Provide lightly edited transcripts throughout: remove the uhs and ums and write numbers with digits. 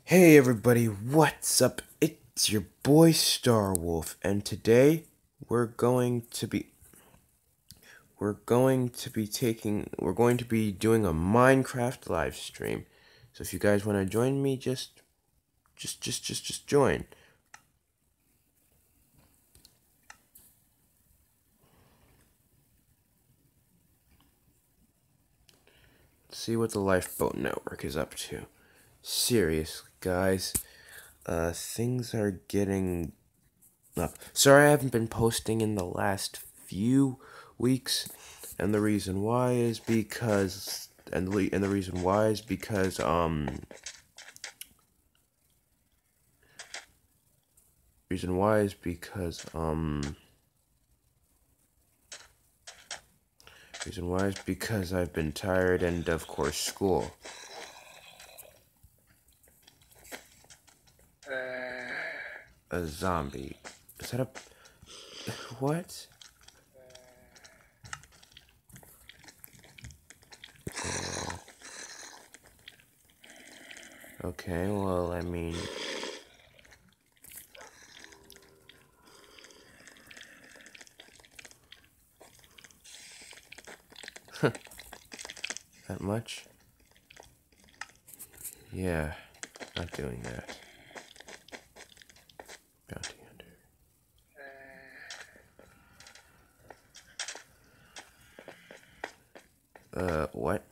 Hey everybody, what's up? It's your boy Starwolf, and today we're going to be doing a Minecraft live stream. So if you guys want to join me, just join. Let's see what the Lifeboat Network is up to. Seriously, guys, things are getting up. Sorry I haven't been posting in the last few weeks, and the reason why is because the reason why is because reason why is because reason why is because I've been tired and of course school. A zombie. Is that a what? Okay, well, I mean, that much? Yeah, not doing that. Bounty hunter. What?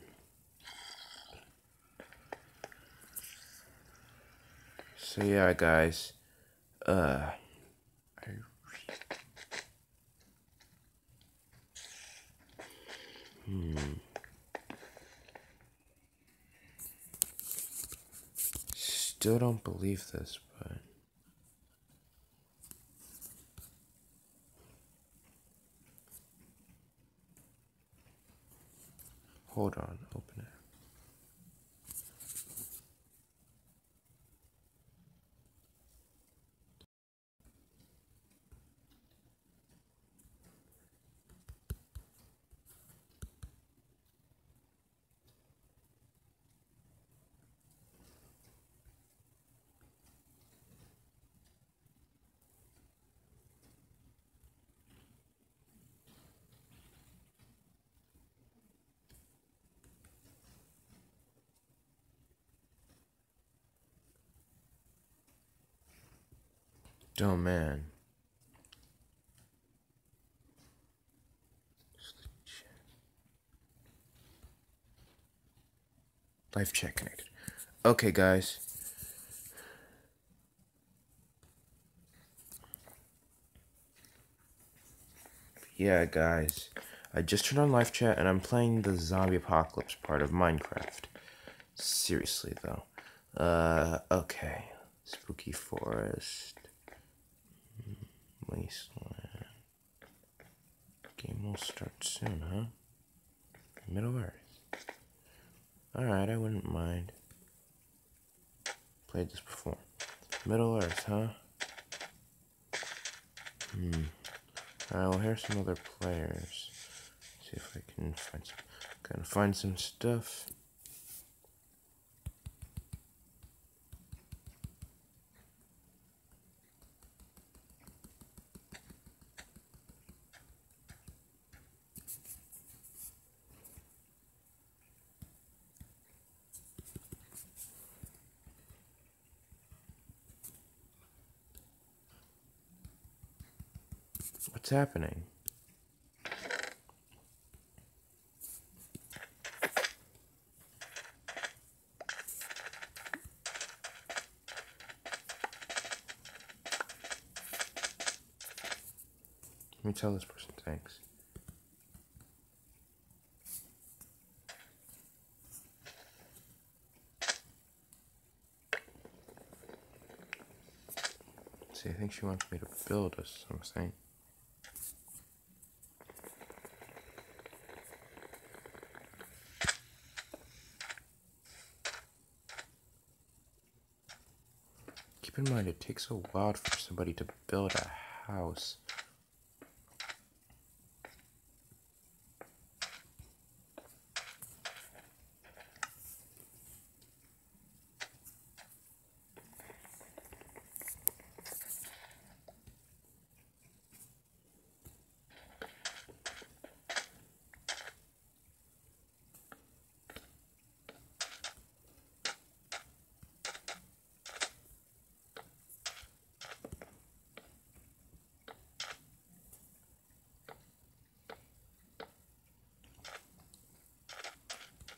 So yeah, guys, I still don't believe this, but hold on, open it. Oh man. Live chat connected. Okay, guys. Yeah, guys. I just turned on live chat and I'm playing the zombie apocalypse part of Minecraft. Seriously, though. Okay. Spooky forest. Wasteland. Game will start soon, huh? Middle Earth. Alright, I wouldn't mind. Played this before. Middle Earth, huh? Alright, well, here's some other players. See if I can find some stuff. What's happening? Let me tell this person thanks. See, I think she wants me to build us something. Keep in mind, it takes a while for somebody to build a house.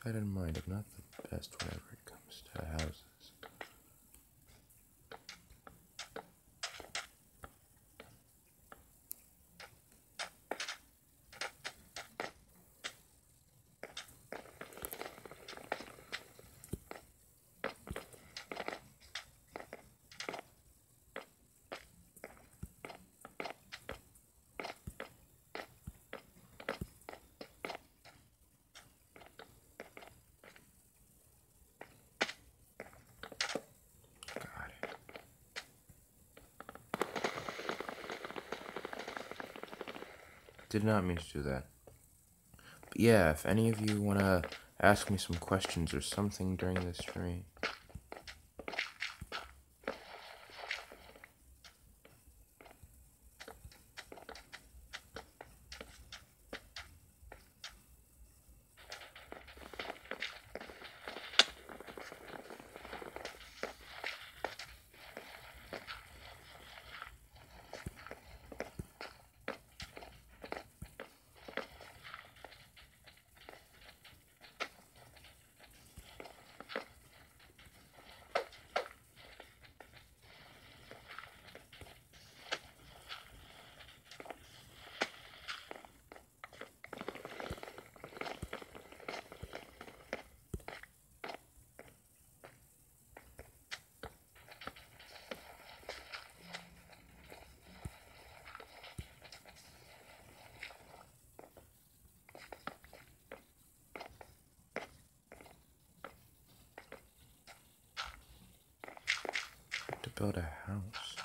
I don't mind. I'm not the best whenever it comes to houses. Did not mean to do that. But yeah, if any of you want to ask me some questions or something during this stream. To build a house.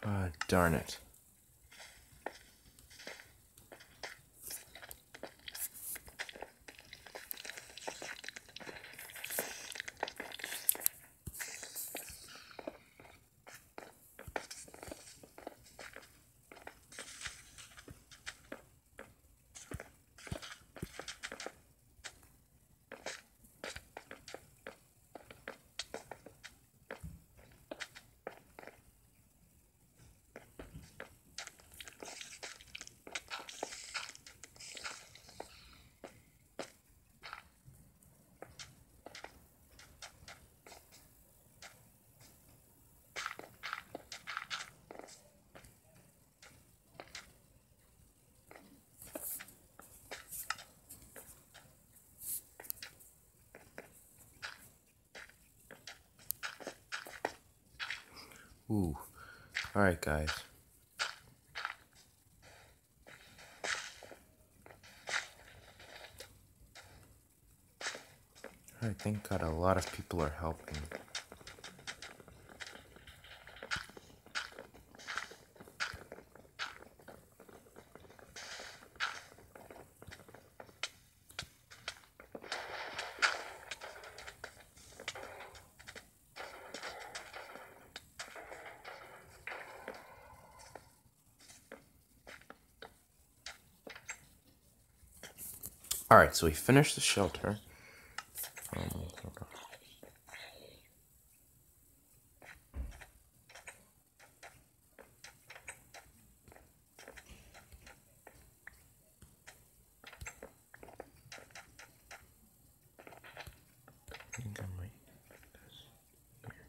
Ah, darn it. Ooh. Alright, guys. Alright, thank God a lot of people are helping. Alright, so we finished the shelter. Hold on. I think I might do this here.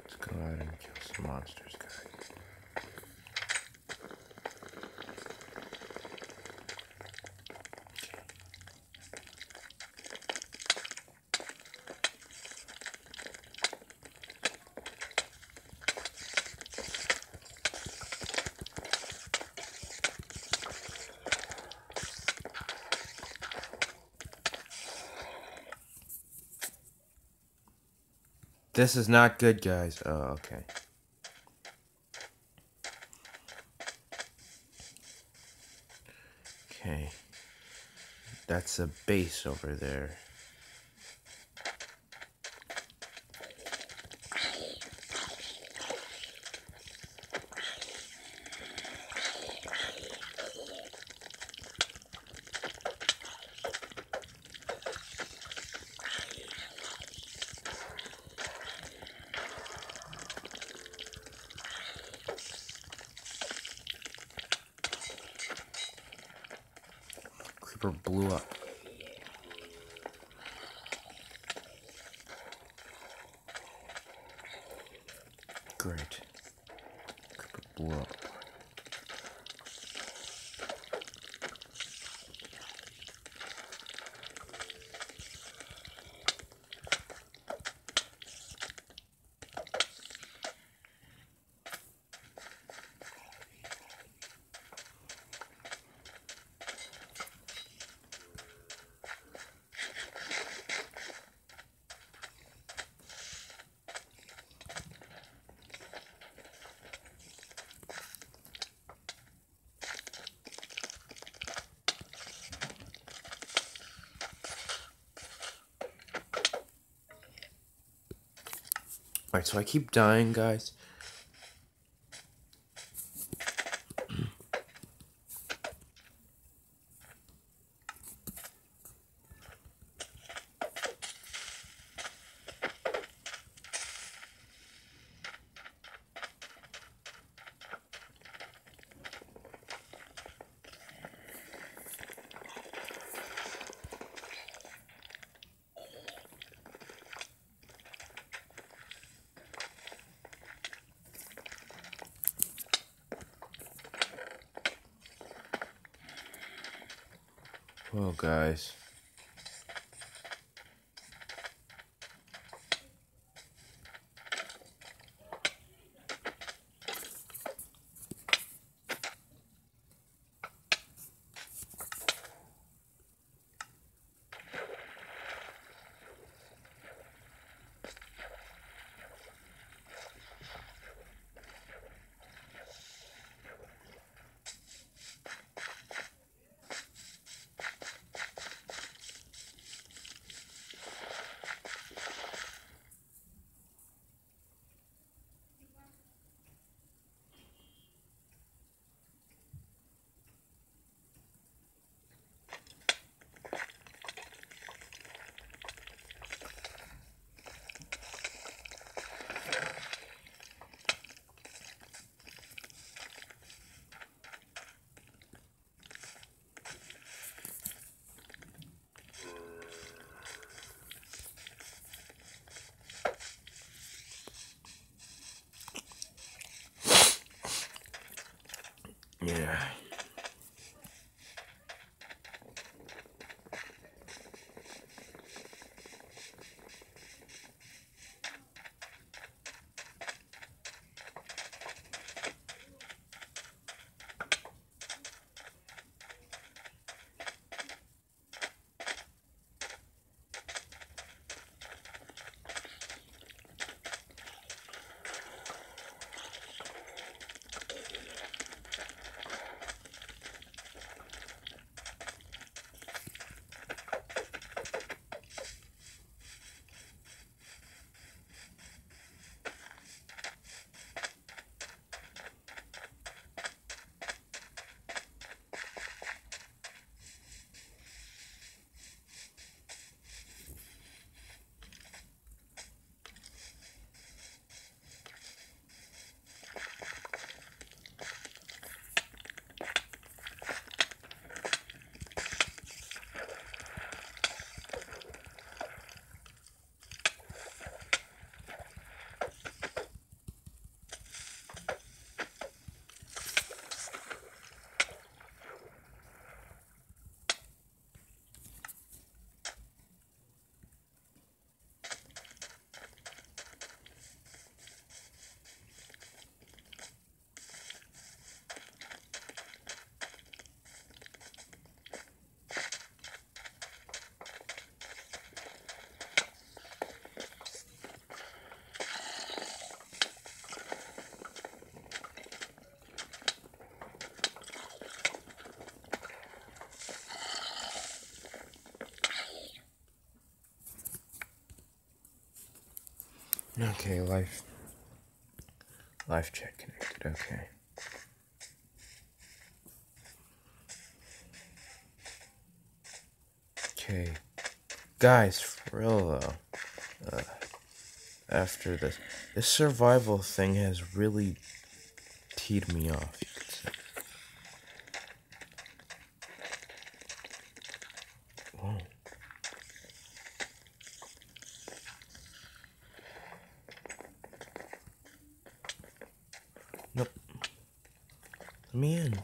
Let's go out and kill some monsters, guys. This is not good, guys. Oh, okay. Okay. That's a base over there. creeper blew up. Great. Creeper blew up. Alright, so I keep dying, guys. Well, guys. Yeah. Okay, life chat connected, okay. Okay. Guys, for real though, after this survival thing has really teed me off, you could say. Let me in.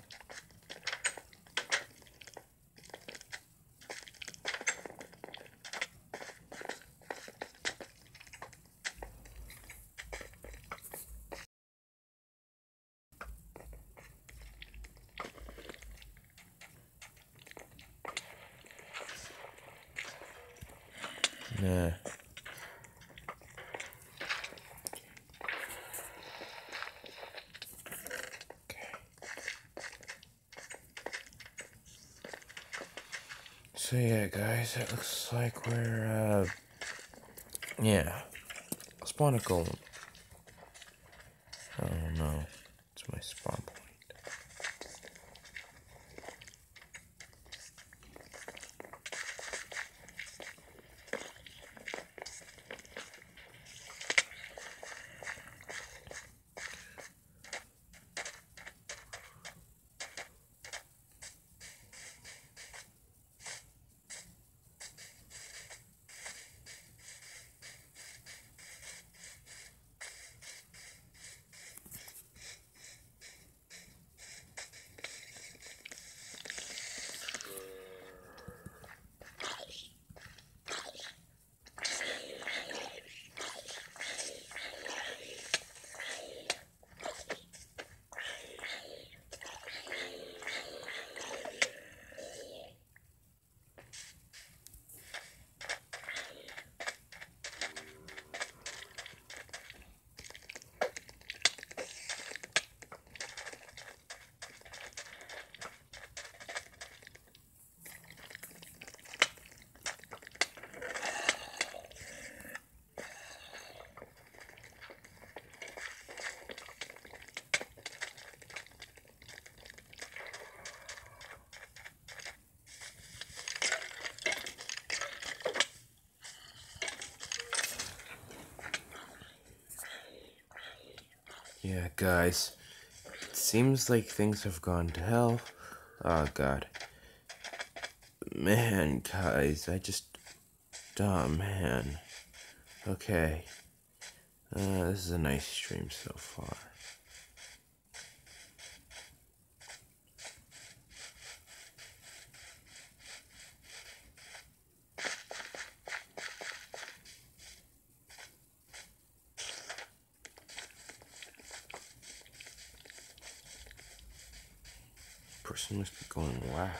Nah. So yeah, guys, it looks like we're, yeah. Spawn a golem. Oh no, it's my spawn point. Yeah, guys, it seems like things have gone to hell. Oh god. Man, guys, oh man. Okay. This is a nice stream so far. Person must be going whack.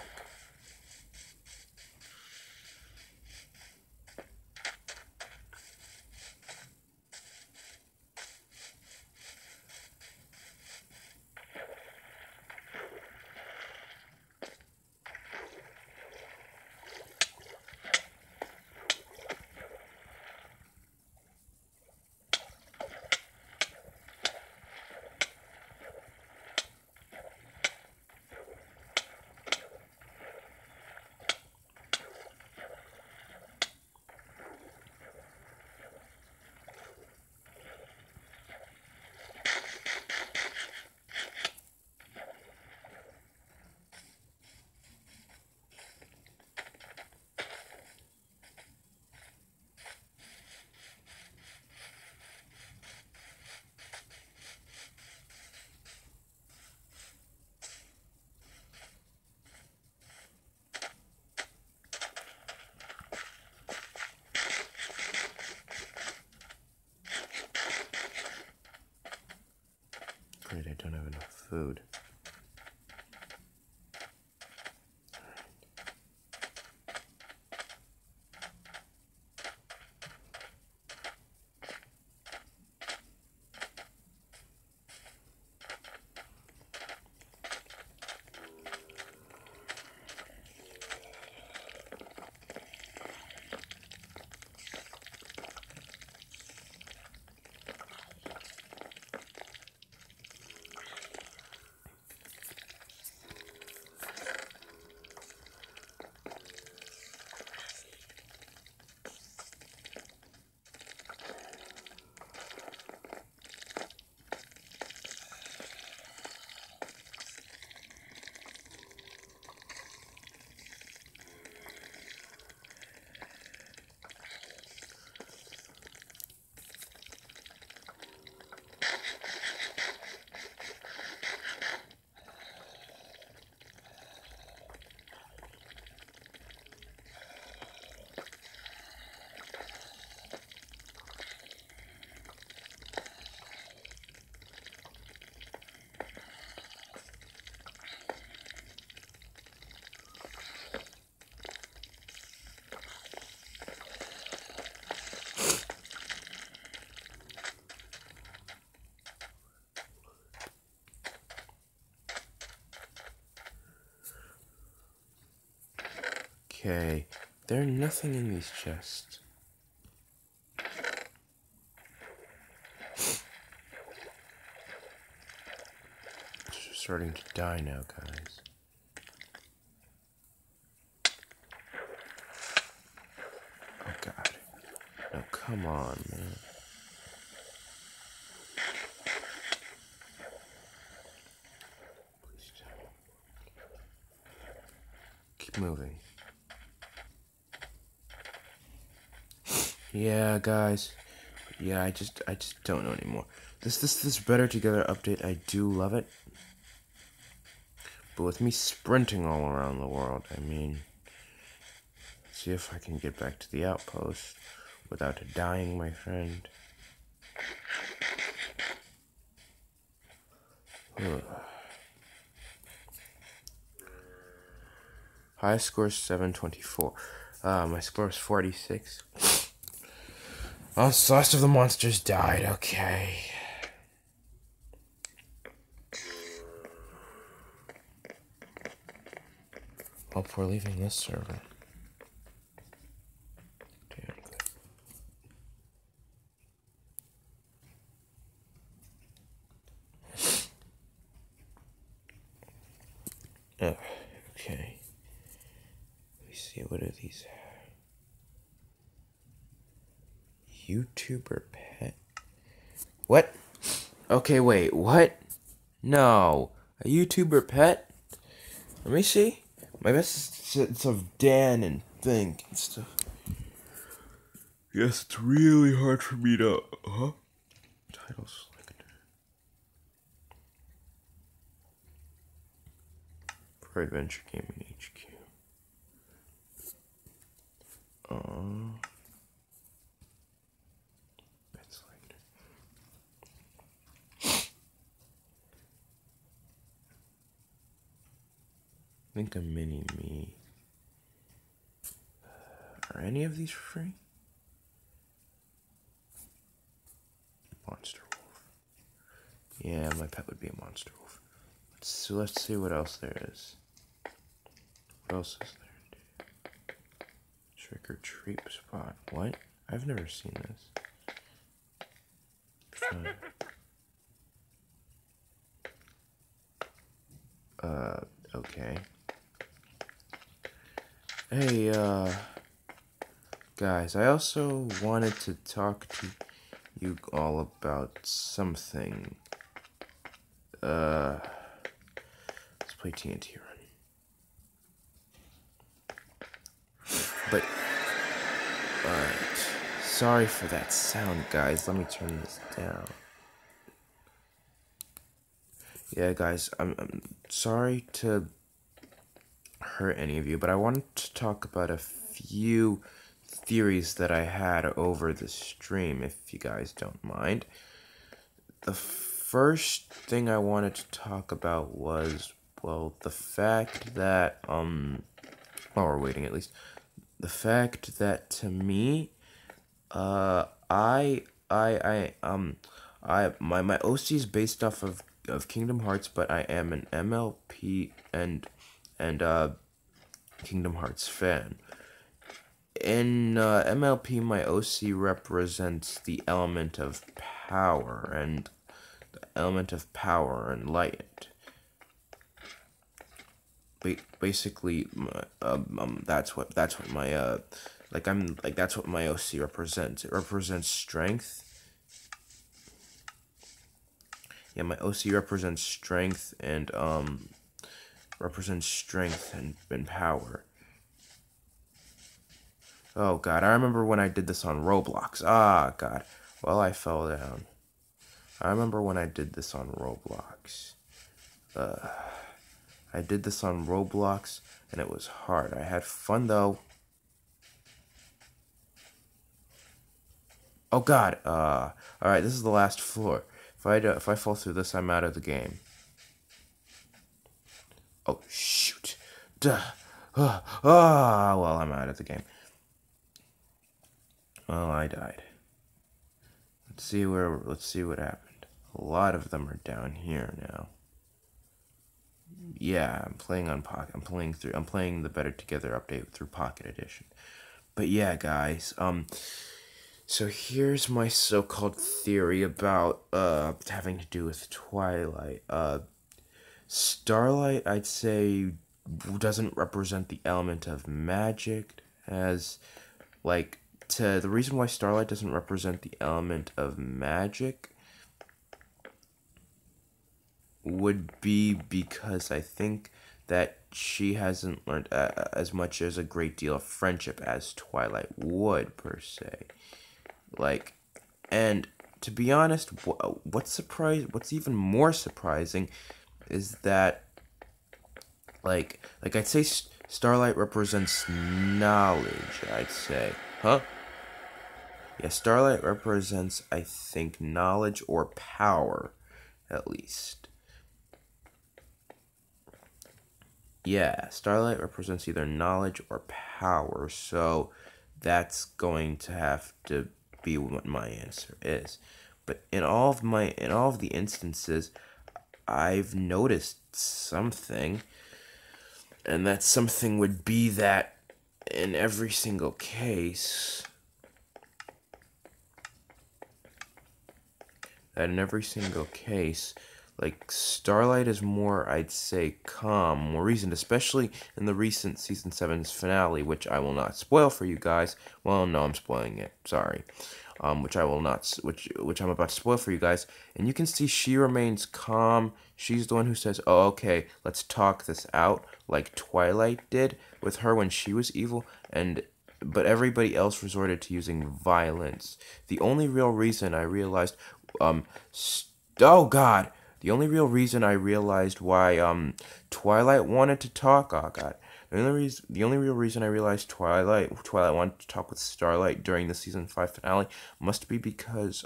Great, I don't have enough food. Okay, there's nothing in these chests. It's starting to die now, guys. Oh god. No, come on, man. Please don't. Keep moving. Yeah, guys. Yeah, I just don't know anymore. This Better Together update, I do love it. But with me sprinting all around the world, I mean, see if I can get back to the outpost without dying, my friend. Ugh. High score is 724. My score is 46. Oh, so the last of the monsters died. Okay. Hope we're leaving this server. Damn good. Oh, okay. Let me see, what are these? YouTuber pet? What? Okay, wait, what? No. A YouTuber pet? Let me see. My best sets of Dan and Think and stuff. Yes, it's really hard for me to... Huh? Titles selected. For Adventure Gaming HQ. That's selected. I think a mini-me. Are any of these free? Monster Wolf. Yeah, my pet would be a Monster Wolf. Let's see what else there is. What else is there? Trick or Treat Spot. What? I've never seen this. Okay. Hey, guys, I also wanted to talk to you all about something. Let's play TNT Run. But, alright. Sorry for that sound, guys. Let me turn this down. Yeah, guys, I'm sorry to hurt any of you, but I wanted to talk about a few theories that I had over the stream, if you guys don't mind. The first thing I wanted to talk about was, well, the fact that, while we're waiting at least, the fact that to me, my OC is based off of Kingdom Hearts, but I am an MLP and Kingdom Hearts fan. In MLP, my OC represents the element of power and light. Basically, that's what my that's what my OC represents. It represents strength. Yeah, my OC represents strength and power. Oh god, I remember when I did this on Roblox. Ah god. Well, I fell down. I remember when I did this on Roblox. I did this on Roblox and it was hard. I had fun though. Oh god. Alright, this is the last floor. If I fall through this, I'm out of the game. Oh shoot. Duh. Well, I'm out of the game. Well, I died. Let's see what happened. A lot of them are down here now. Yeah, I'm playing on Pocket. I'm playing the Better Together update through Pocket Edition. But yeah, guys. So here's my so-called theory about having to do with Twilight. Starlight, I'd say, doesn't represent the element of magic as like to the reason why Starlight doesn't represent the element of magic would be because I think that she hasn't learned as much as a great deal of friendship as Twilight would per se. Like, and to be honest, what's even more surprising is that like I'd say Starlight represents knowledge, I'd say. Huh? Yeah, Starlight represents, I think, knowledge or power, at least. Yeah, Starlight represents either knowledge or power, so that's going to have to be what my answer is. But in all of the instances, I've noticed something, and that something would be that in every single case, like Starlight is more, I'd say, calm, more reasoned, especially in the recent season 7's finale, which I will not spoil for you guys. Well, no, I'm spoiling it. Sorry. Which I will not, which I'm about to spoil for you guys. And you can see she remains calm. She's the one who says, "Oh, okay, let's talk this out," like Twilight did with her when she was evil, and but everybody else resorted to using violence. The only real reason I realized, um, oh God, the only real reason I realized why Twilight wanted to talk, oh God. The only real reason I realized Twilight wanted to talk with Starlight during the season 5 finale must be because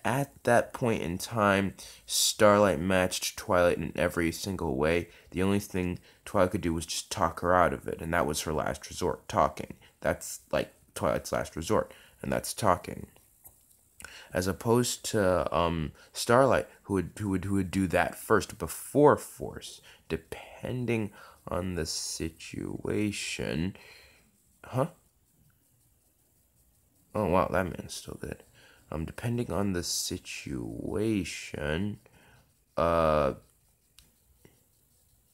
at that point in time, Starlight matched Twilight in every single way. The only thing Twilight could do was just talk her out of it, and that was her last resort, talking. That's like Twilight's last resort, and that's talking. As opposed to Starlight, who would do that first before Force, depending on the situation. Huh? Oh wow, that man's still good. Depending on the situation, uh,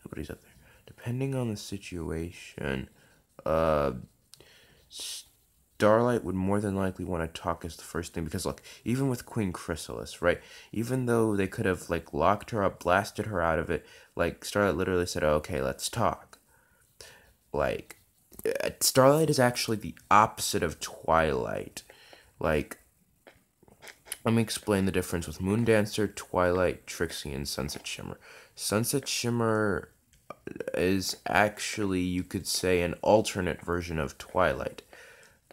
nobody's up there. Depending on the situation, uh, Starlight would more than likely want to talk as the first thing because look, even with Queen Chrysalis, right? Even though they could have like locked her up, blasted her out of it, like Starlight literally said, oh, "Okay, let's talk." Like Starlight is actually the opposite of Twilight. Like let me explain the difference with Moondancer, Twilight, Trixie, and Sunset Shimmer. Sunset Shimmer is actually, you could say, an alternate version of Twilight.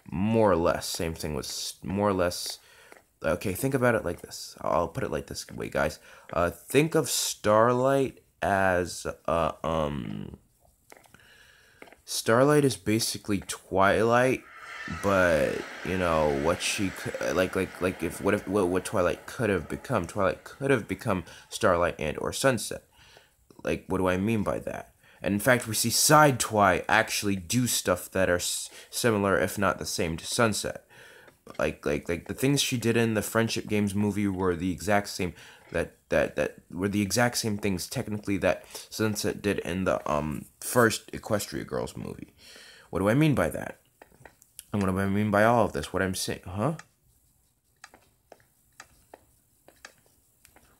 More or less. Same thing with more or less. Okay, think about it like this. I'll put it like this way, guys. Think of Starlight as Starlight is basically Twilight, but you know what she could like if what Twilight could have become. Twilight could have become Starlight and or Sunset. Like, what do I mean by that? And in fact, we see Side Twi actually do stuff that are similar, if not the same, to Sunset. Like the things she did in the Friendship Games movie were the exact same that were the exact same things technically that Sunset did in the first Equestria Girls movie. What do I mean by that? And what do I mean by all of this? What I'm saying, huh?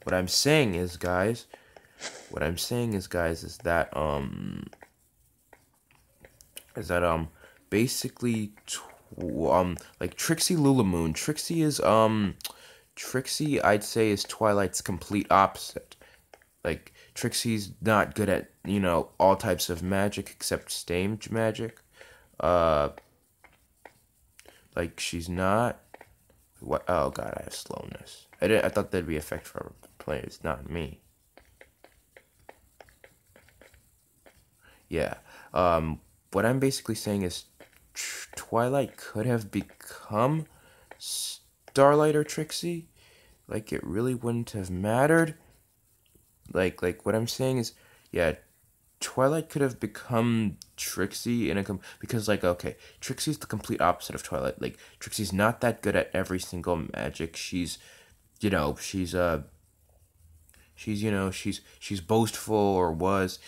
What I'm saying is, guys, is that basically like Trixie Lulamoon. Trixie I'd say is Twilight's complete opposite. Like Trixie's not good at, you know, all types of magic except stage magic. Uh like she's not what oh God, I have slowness. I thought that'd be effect for players, not me. Yeah. What I'm basically saying is Twilight could have become Starlight or Trixie. Like, it really wouldn't have mattered. Like what I'm saying is Yeah, Twilight could have become Trixie because like okay, Trixie's the complete opposite of Twilight. Like Trixie's not that good at every single magic. You know, she's boastful or was,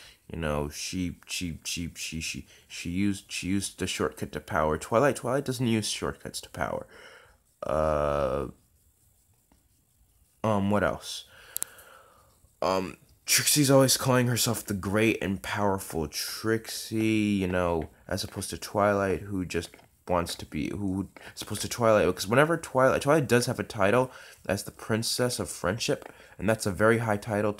she used the shortcut to power. Twilight doesn't use shortcuts to power. Uh what else? Trixie's always calling herself the great and powerful Trixie, as opposed to Twilight, who just wants to be, who, as opposed to Twilight, because whenever Twilight does have a title as the Princess of Friendship, and that's a very high title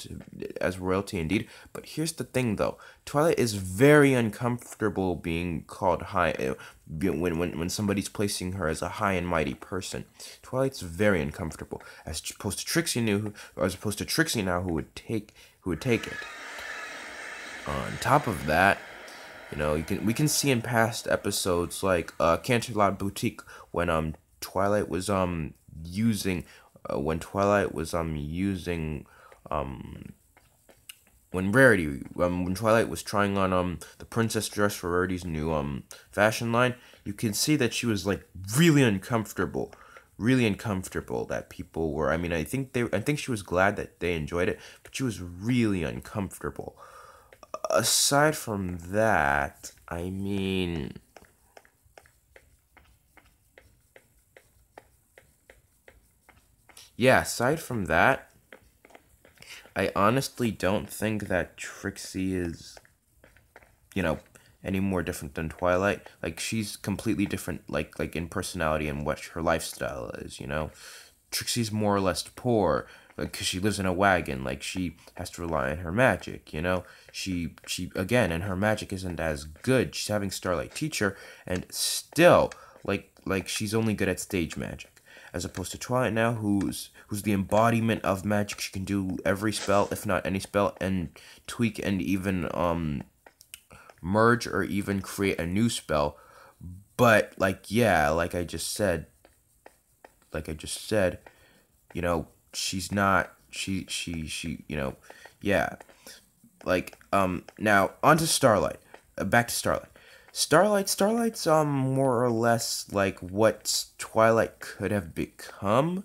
as royalty indeed. But here's the thing, though: Twilight is very uncomfortable being called high when somebody's placing her as a high and mighty person. Twilight's very uncomfortable, as opposed to Trixie now, who would take it. On top of that, we can see in past episodes like Canterlot Boutique when Twilight was using when Twilight was using when Twilight was trying on the princess dress for Rarity's new fashion line. You can see that she was like really uncomfortable. Really uncomfortable that people were. I think she was glad that they enjoyed it, but she was really uncomfortable. Aside from that, yeah, aside from that, I honestly don't think that Trixie is, you know, any more different than Twilight. Like she's completely different, like in personality and what her lifestyle is. Trixie's more or less poor because she lives in a wagon. Like she has to rely on her magic. She again, and her magic isn't as good. She's having Starlight teach her, and still, like she's only good at stage magic. As opposed to Twilight now, who's the embodiment of magic. She can do every spell, if not any spell, and tweak and even merge or even create a new spell. But like I just said, she's not yeah. Now onto Starlight. Back to Starlight. Starlight's more or less like what Twilight could have become,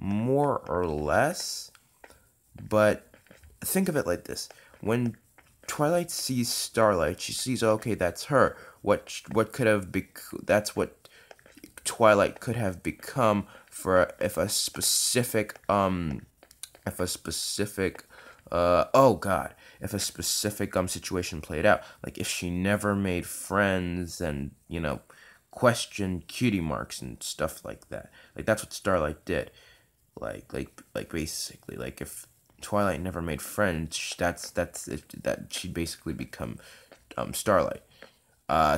more or less. But think of it like this: when Twilight sees Starlight, she sees, okay, that's her. What could have that's what Twilight could have become for if a specific situation played out. Like if she never made friends and questioned cutie marks and stuff like that. Like that's what Starlight did. Like basically, like if Twilight never made friends, that she'd basically become Starlight.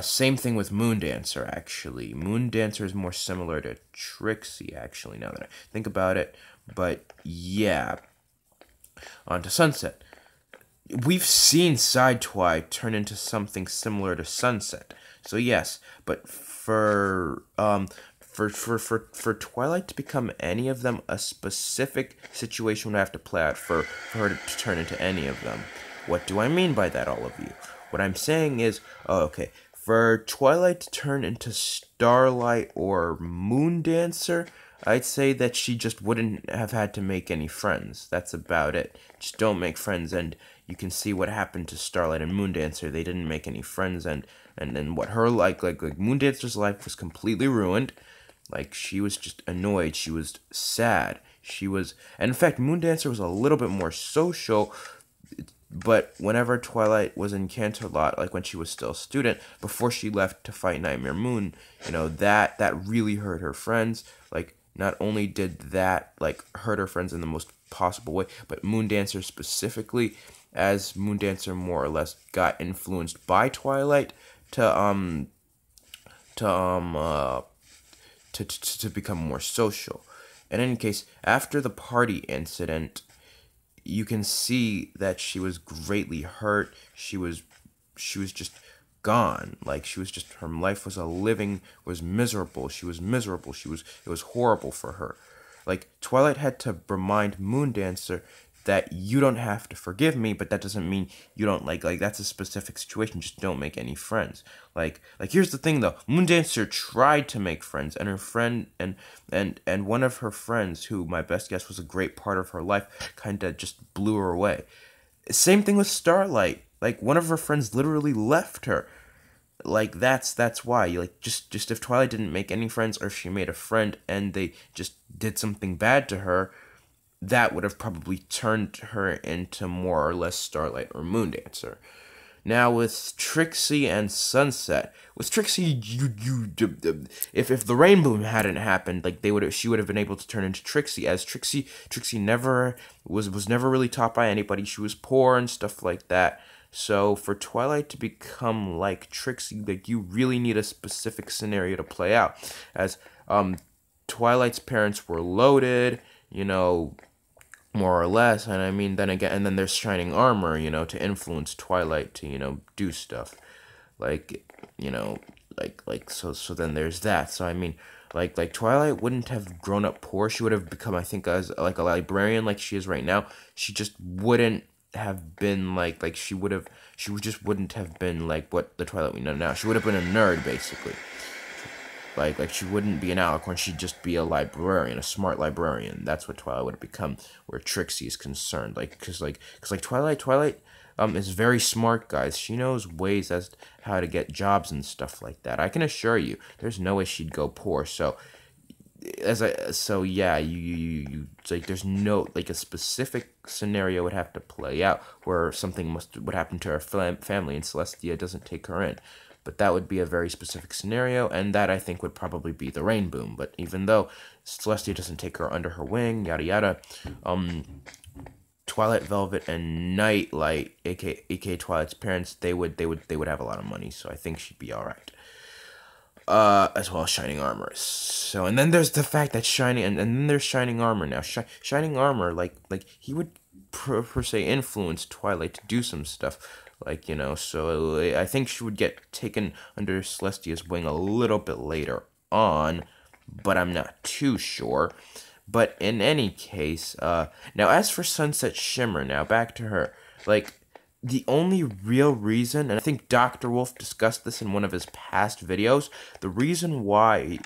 Same thing with Moondancer, actually. Moondancer is more similar to Trixie, actually, now that I think about it. But yeah, on to Sunset. We've seen Sidetwi turn into something similar to Sunset. So yes, but for Twilight to become any of them, a specific situation would have to play out for her to turn into any of them. What do I mean by that, all of you? What I'm saying is, for Twilight to turn into Starlight or Moondancer, I'd say that she just wouldn't have had to make any friends. That's about it. Just don't make friends, and you can see what happened to Starlight and Moondancer. They didn't make any friends, and what her like Moondancer's life was completely ruined. Like she was just annoyed. She was sad. And in fact, Moondancer was a little bit more social. But whenever Twilight was in Canterlot, like when she was still a student, before she left to fight Nightmare Moon, that really hurt her friends. Like, not only did that, like, hurt her friends in the most possible way, but Moondancer specifically, as Moondancer more or less got influenced by Twilight to become more social. In any case, after the party incident, you can see that she was greatly hurt. She was just gone. Like her life was miserable. She was miserable. It was horrible for her. Like Twilight had to remind Moondancer that you don't have to forgive me, but that doesn't mean you don't like that's a specific situation. Just don't make any friends. Like here's the thing though. Moondancer tried to make friends, and her friend and one of her friends, who my best guess was a great part of her life, kind of just blew her away. Same thing with Starlight. Like one of her friends literally left her. Like that's why. Like just if Twilight didn't make any friends, or if she made a friend and they just did something bad to her, that would have probably turned her into more or less Starlight or Moondancer. Now with Trixie and Sunset, with Trixie, if the rainbow hadn't happened, like she would have been able to turn into Trixie, as Trixie never was never really taught by anybody. She was poor and stuff like that. So for Twilight to become like Trixie, like you really need a specific scenario to play out, as Twilight's parents were loaded, more or less, and I mean, then again, and then there's Shining Armor, to influence Twilight to, do stuff, like, so then there's that. So I mean, like Twilight wouldn't have grown up poor. She would have become, I think, as like a librarian like she is right now. She just wouldn't have been she just wouldn't have been like what the Twilight we know now. She would have been a nerd, basically. Like she wouldn't be an alicorn, she'd just be a librarian, a smart librarian. That's what Twilight would have become, where Trixie is concerned. Cause Twilight is very smart, guys. She knows ways as to how to get jobs and stuff like that. I can assure you, there's no way she'd go poor. So, yeah, you like there's no a specific scenario would have to play out where something would happen to her family and Celestia doesn't take her in. But that would be a very specific scenario, and that I think would probably be the Rainboom. But even though Celestia doesn't take her under her wing, yada yada, Twilight Velvet and Nightlight, aka Twilight's parents, they would have a lot of money, so I think she'd be all right. As well as Shining Armor. So, and then there's the fact that and then there's Shining Armor now. Shining Armor, like he would per se influence Twilight to do some stuff. So I think she would get taken under Celestia's wing a little bit later on, but I'm not too sure. But in any case, now as for Sunset Shimmer, now back to her, the only real reason, and I think Dr. Wolf discussed this in one of his past videos, the reason why,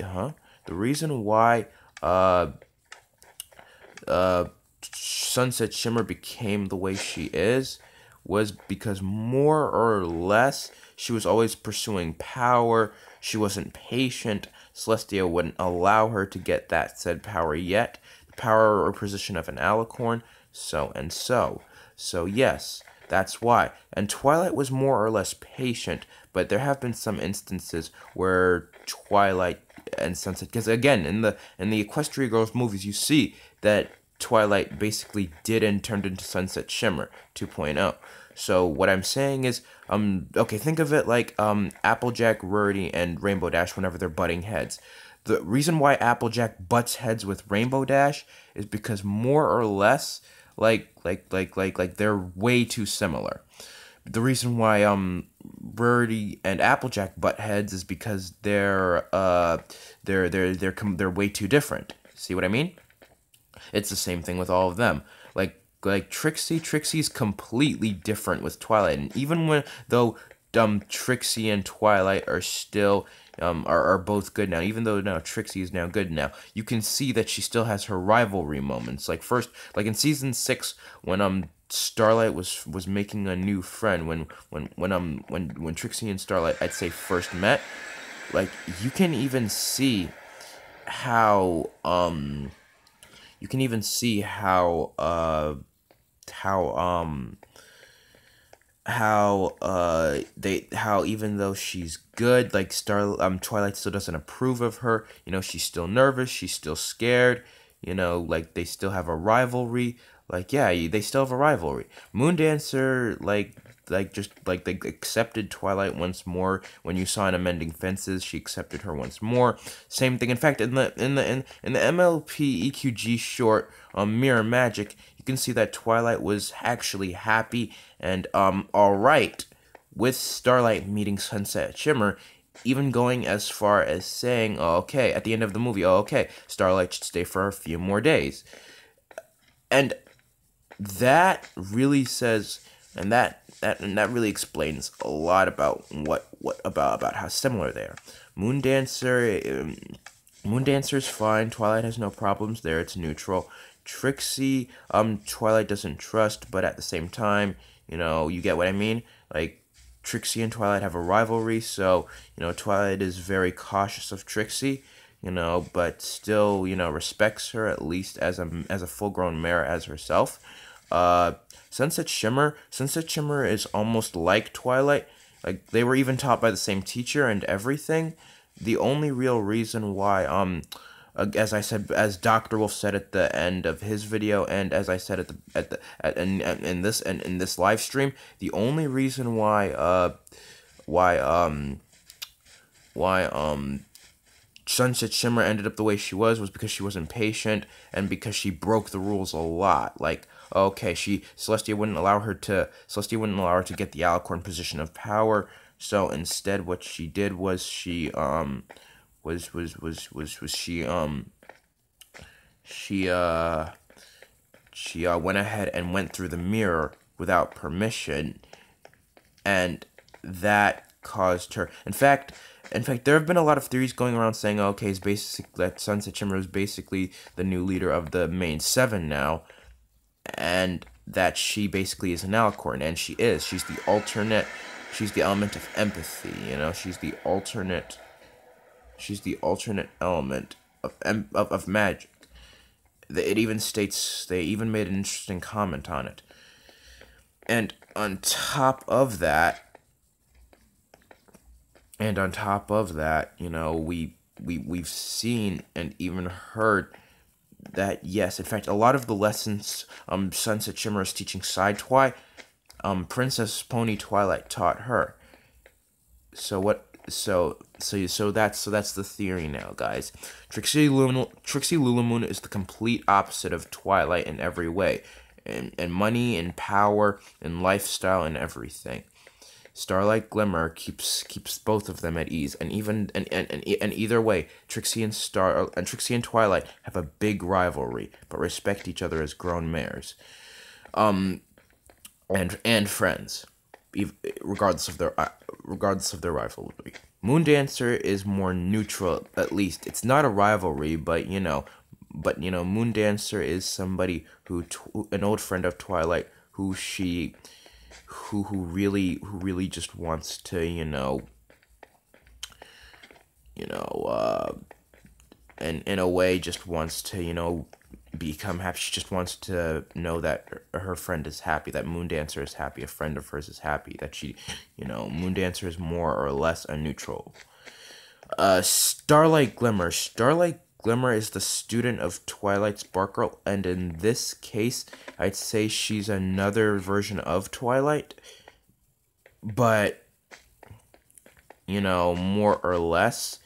Sunset Shimmer became the way she is was because more or less she was always pursuing power. She wasn't patient. Celestia wouldn't allow her to get that said power yet. The power or position of an alicorn, so and so. So yes, that's why. And Twilight was more or less patient, but there have been some instances where Twilight and Sunset, because again, in the Equestria Girls movies, you see that Twilight basically did and turned into Sunset Shimmer 2.0. So what I'm saying is, okay, think of it like Applejack, Rarity, and Rainbow Dash whenever they're butting heads. The reason why Applejack butts heads with Rainbow Dash is because more or less, they're way too similar. The reason why Rarity and Applejack butt heads is because they're way too different. See what I mean? It's the same thing with all of them. Like Trixie's completely different with Twilight, and even though Trixie and Twilight are still are both good now, even though now Trixie is now good now, you can see that she still has her rivalry moments. Like in season 6, when Starlight was making a new friend, when Trixie and Starlight, I'd say, first met, you can even see how even though she's good, Twilight still doesn't approve of her. She's still nervous, she's still scared. They still have a rivalry. They still have a rivalry. Moondancer, they accepted Twilight once more. When you saw in Amending Fences, she accepted her once more. Same thing. In fact, in the MLP EQG short Mirror Magic, you can see that Twilight was actually happy and alright with Starlight meeting Sunset Shimmer, even going as far as saying, oh, okay, at the end of the movie, oh, okay, Starlight should stay for a few more days. And that really says, and that really explains a lot about about how similar they are. Moondancer's fine. Twilight has no problems there. It's neutral. Trixie, Twilight doesn't trust, but at the same time, you get what I mean. Like, Trixie and Twilight have a rivalry, so Twilight is very cautious of Trixie, but still, respects her at least as a full-grown mare as herself. Sunset Shimmer is almost like Twilight. Like, they were even taught by the same teacher and everything. The only real reason why, as I said, as Dr. Wolf said at the end of his video, and as I said in this live stream, the only reason why Sunset Shimmer ended up the way she was because she was impatient and because she broke the rules a lot. Like, okay, Celestia wouldn't allow her to get the Alicorn position of power. So instead, what she did was she went ahead and went through the mirror without permission, and that caused her. In fact, there have been a lot of theories going around saying, okay, it's basically that Sunset Shimmer is basically the new leader of the main 7 now, and that she basically is an Alicorn, and she is. She's the alternate. She's the element of empathy. She's the alternate. She's the alternate element of magic. It even states, they even made an interesting comment on it. And on top of that, we've seen and even heard that, yes, in fact, a lot of the lessons Sunset Shimmer is teaching Sidetwi, Princess Pony Twilight taught her. So that's the theory now, guys. Trixie Lulumoon is the complete opposite of Twilight in every way, in money, in power, in lifestyle, and everything. Starlight Glimmer keeps both of them at ease, and either way, Trixie and Twilight have a big rivalry, but respect each other as grown mares, and friends, regardless of their rivalry. Moondancer is more neutral, at least. It's not a rivalry, but Moondancer is somebody an old friend of Twilight, who really just wants to, and in a way just wants to, become happy. She just wants to know that her friend is happy, that Moondancer is happy, a friend of hers is happy, that Moondancer is more or less a neutral. Starlight Glimmer is the student of Twilight Sparkle, and in this case, I'd say she's another version of Twilight, but, more or less,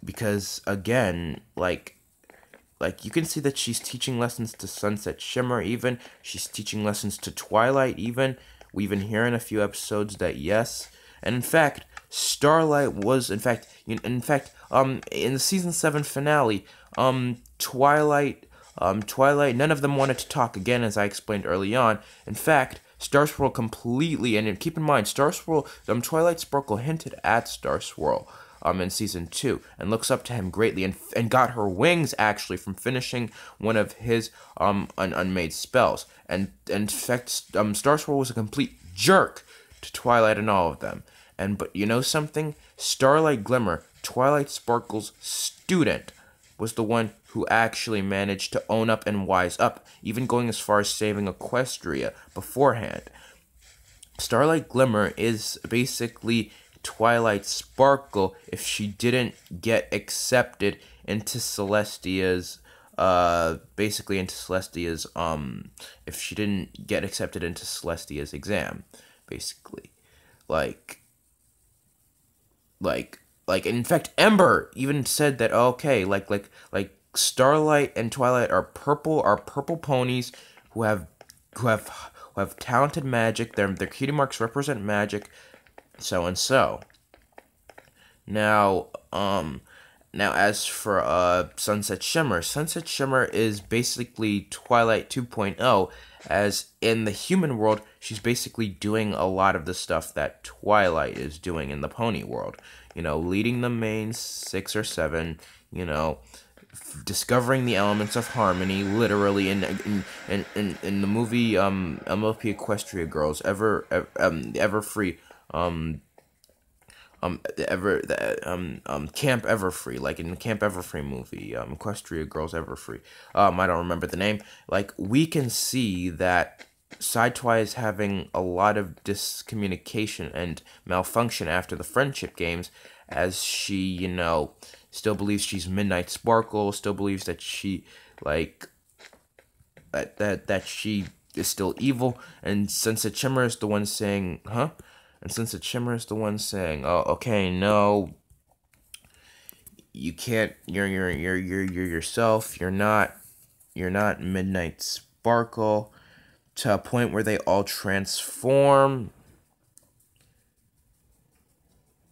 because, again, like, you can see that she's teaching lessons to Sunset Shimmer, even. She's teaching lessons to Twilight, even. We even hear in a few episodes that, yes. And in fact, Starlight was, in the season 7 finale, Twilight, none of them wanted to talk again, as I explained early on. In fact, Star Swirl completely, and keep in mind, Star Swirl, Twilight Sparkle hinted at Star Swirl, in season 2, and looks up to him greatly, and got her wings, actually, from finishing one of his, unmade spells. And in fact, Star Swirl was a complete jerk to Twilight and all of them. But you know something? Starlight Glimmer, Twilight Sparkle's student, was the one who actually managed to own up and wise up, even going as far as saving Equestria beforehand. Starlight Glimmer is basically Twilight Sparkle if she didn't get accepted into Celestia's, if she didn't get accepted into Celestia's exam, basically. In fact, Ember even said that, okay, like Starlight and Twilight are purple ponies who have talented magic. Their cutie marks represent magic, so and so. Now, Now, as for Sunset Shimmer is basically Twilight 2.0, as in the human world, she's basically doing a lot of the stuff that Twilight is doing in the pony world. Leading the main 6 or 7, discovering the elements of harmony, literally in the movie MLP Equestria Girls, Everfree, Camp Everfree, like in the Camp Everfree movie, Equestria Girls Everfree. I don't remember the name. Like, we can see that Sidetwi is having a lot of discommunication and malfunction after the friendship games, as she, still believes she's Midnight Sparkle, still believes that she, like, that she is still evil, and Sunset Shimmer is the one saying, huh? And Sunset Shimmer is the one saying, "Oh, okay, no, you can't. You're yourself. You're not Midnight Sparkle." To a point where they all transform.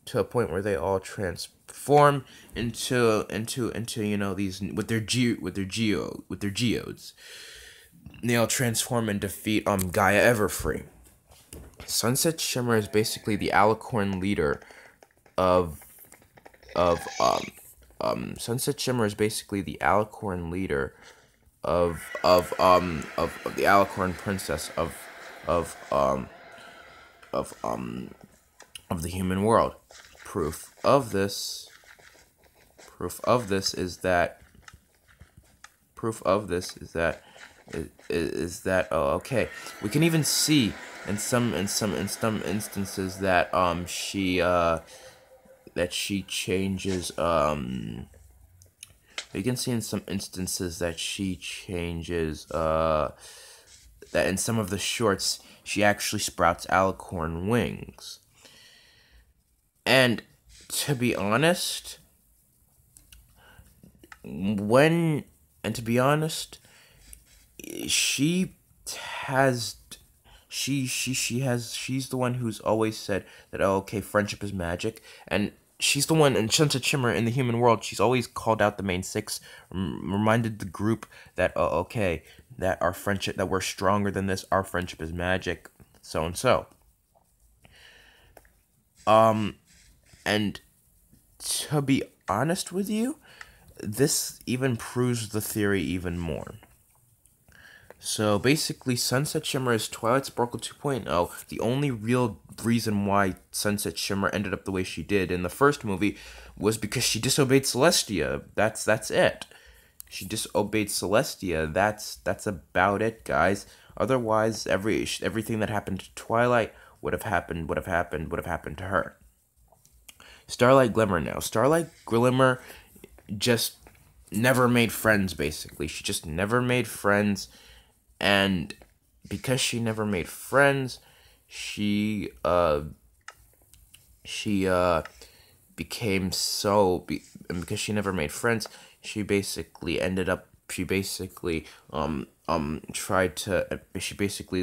To a point where they all transform into these with their geodes. They all transform and defeat Gaia Everfree. Sunset Shimmer is basically the Alicorn leader of Sunset Shimmer is basically the Alicorn leader of the Alicorn princess of the human world. Proof of this is that okay, we can even see in some instances that she changes you can see in some instances that she changes that in some of the shorts she actually sprouts alicorn wings. And to be honest, she's the one who's always said that, oh, okay, friendship is magic, and she's the one in Sunset Shimmer in the human world. She's always called out the main 6, reminded the group that, oh, okay, that our friendship, that we're stronger than this, our friendship is magic, so and so. And to be honest with you, this even proves the theory even more. So basically, Sunset Shimmer is Twilight Sparkle 2.0. The only real reason why Sunset Shimmer ended up the way she did in the first movie was because she disobeyed Celestia. That's it. She disobeyed Celestia. That's about it, guys. Otherwise, everything that happened to Twilight would have happened to her. Starlight Glimmer now. Starlight Glimmer just never made friends, basically. She just never made friends. And because she never made friends, she became so... and because she never made friends, she basically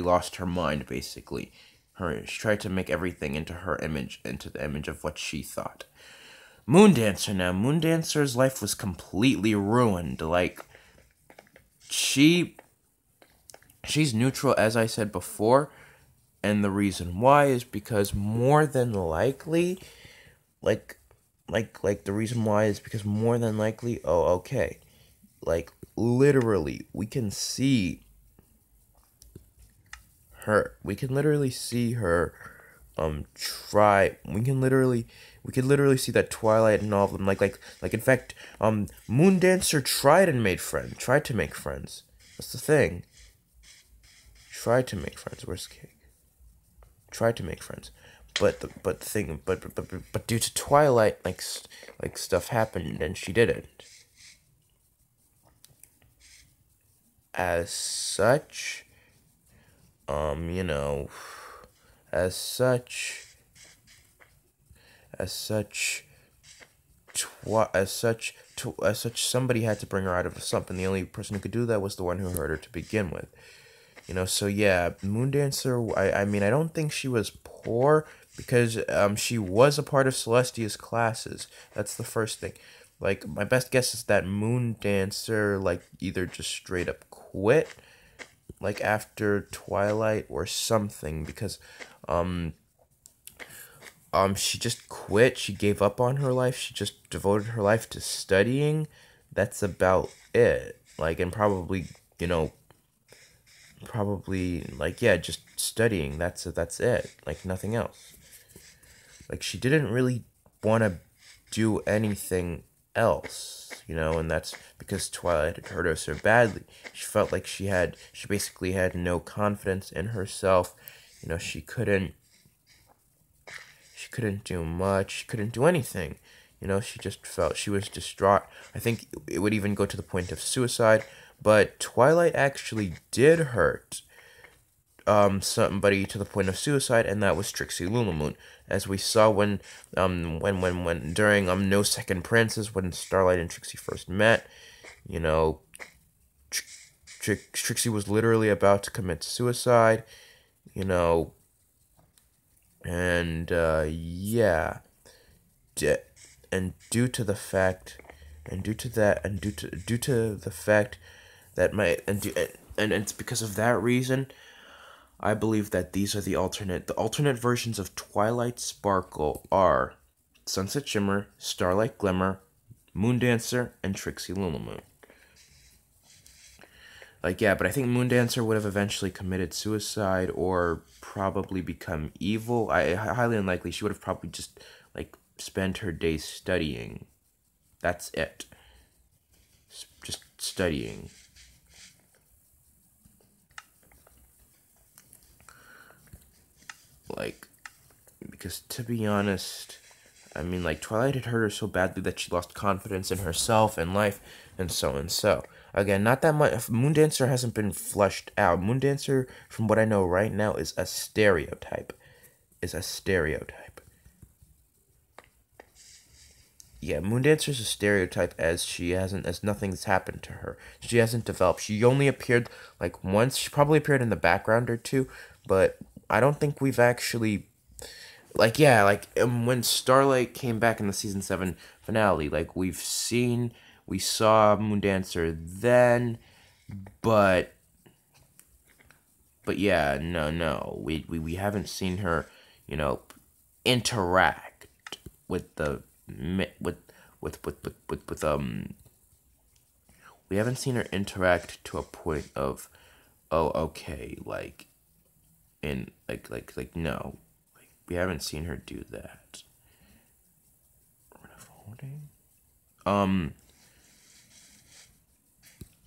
lost her mind, basically. She tried to make everything into the image of what she thought. Moondancer now. Moondancer's life was completely ruined. Like, she's neutral, as I said before, and the reason why is because more than likely, oh, okay, like, literally, we can literally see her see that Twilight and all of them, like in fact, Moondancer tried to make friends. That's the thing. Tried to make friends. Where's Cake? Tried to make friends, but due to Twilight, like stuff happened and she didn't. As such, somebody had to bring her out of the slump, and the only person who could do that was the one who hurt her to begin with. So yeah, Moondancer, I mean, I don't think she was poor, because she was a part of Celestia's classes. That's the first thing. Like, my best guess is that Moondancer, like, either just straight up quit, like, after Twilight or something, because, she just quit, she gave up on her life, she just devoted her life to studying. That's about it. Like, and probably, you know, like, yeah, just studying, that's it, like, nothing else. Like, she didn't really want to do anything else, you know, and that's because Twilight had hurt her so badly. She felt like she basically had no confidence in herself. You know, she couldn't do much, she couldn't do anything. You know, she just felt she was distraught. I think it would even go to the point of suicide, but Twilight actually did hurt somebody to the point of suicide, and that was Trixie Lulamoon. As we saw when during No Second Princes, when Starlight and Trixie first met, you know, Trixie was literally about to commit suicide, you know, and yeah, and due to the fact, and due to that, and due to the fact that and it's because of that reason I believe that these are the alternate versions of Twilight Sparkle are Sunset Shimmer, Starlight Glimmer, Moondancer, and Trixie Lulamoon. Like, yeah, but I think Moondancer would have eventually committed suicide or probably become evil. Highly unlikely. She would have probably just, like, spent her days studying. That's it. Just studying. Like, because to be honest, I mean, like, Twilight had hurt her so badly that she lost confidence in herself and life, and so and so. Again, not that much. Moondancer hasn't been fleshed out. Moondancer, from what I know right now, is a stereotype. Yeah, Moondancer's a stereotype as nothing's happened to her. She hasn't developed. She only appeared, like, once. She probably appeared in the background or two, but I don't think we've actually, like, yeah, like, when Starlight came back in the season 7 finale, like, we saw Moondancer then, but yeah, no, we haven't seen her, you know, interact with the with we haven't seen her interact to a point of, oh, okay, like, in no, like, we haven't seen her do that.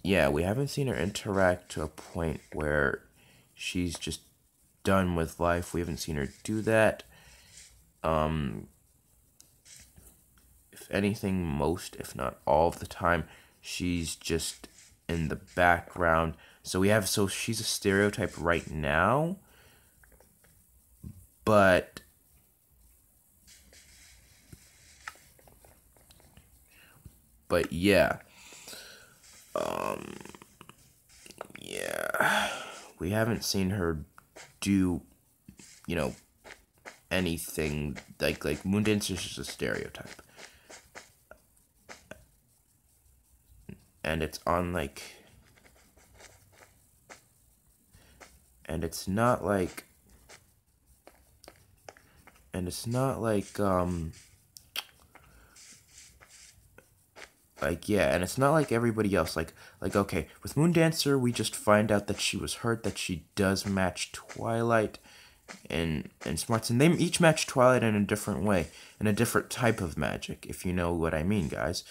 Yeah, we haven't seen her interact to a point where she's just done with life. We haven't seen her do that. If anything, most, if not all of the time, she's just in the background. So she's a stereotype right now, but yeah. Yeah, we haven't seen her do, you know, anything like Moondancer's just a stereotype, and it's on, like, and it's not like yeah, and it's not like everybody else. Like, okay, with Moondancer, we just find out that she was hurt, that she does match Twilight and smarts, and they each match Twilight in a different way, in a different type of magic, if you know what I mean, guys.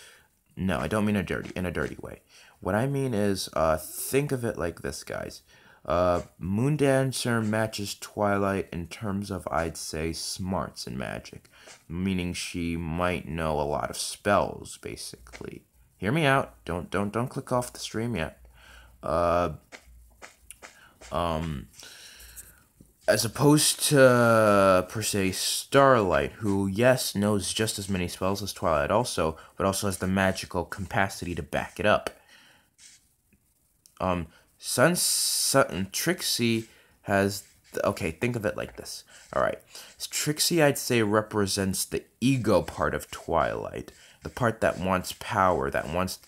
No, I don't mean in a dirty way. What I mean is, think of it like this, guys. Moondancer matches Twilight in terms of, I'd say, smarts in magic, meaning she might know a lot of spells, basically. Hear me out. Don't click off the stream yet. As opposed to, per se, Starlight, who, yes, knows just as many spells as Twilight also, but also has the magical capacity to back it up. Trixie has, okay, think of it like this. Alright, Trixie, I'd say, represents the ego part of Twilight, the part that wants power, that wants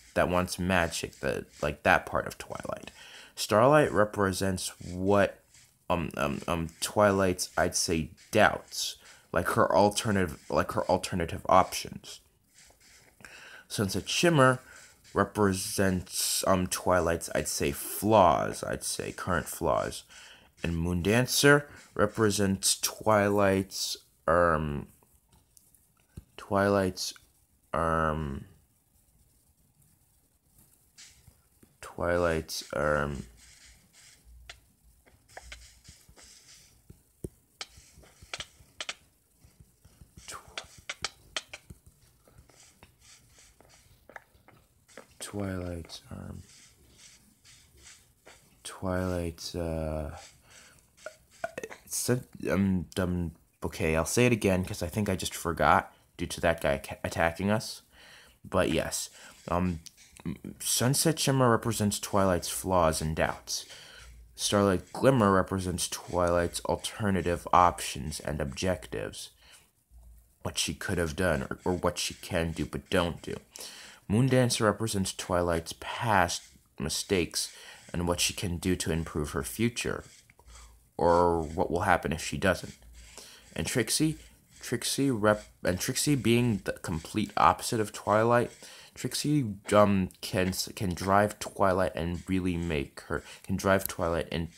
magic, that part of Twilight. Starlight represents what Twilight's, I'd say, doubts, like her alternative options. Sunset Shimmer represents Twilight's, I'd say, flaws, I'd say current flaws. And Moondancer represents Twilight's Twilight's um Twilight's Twilight's Twilight's okay, I'll say it again because I think I just forgot due to that guy attacking us. But yes, Sunset Shimmer represents Twilight's flaws and doubts. Starlight Glimmer represents Twilight's alternative options and objectives. What she could have done, or what she can do but don't do. Moondancer represents Twilight's past mistakes and what she can do to improve her future, or what will happen if she doesn't. And Trixie being the complete opposite of Twilight, Trixie can drive Twilight and really make her can drive Twilight and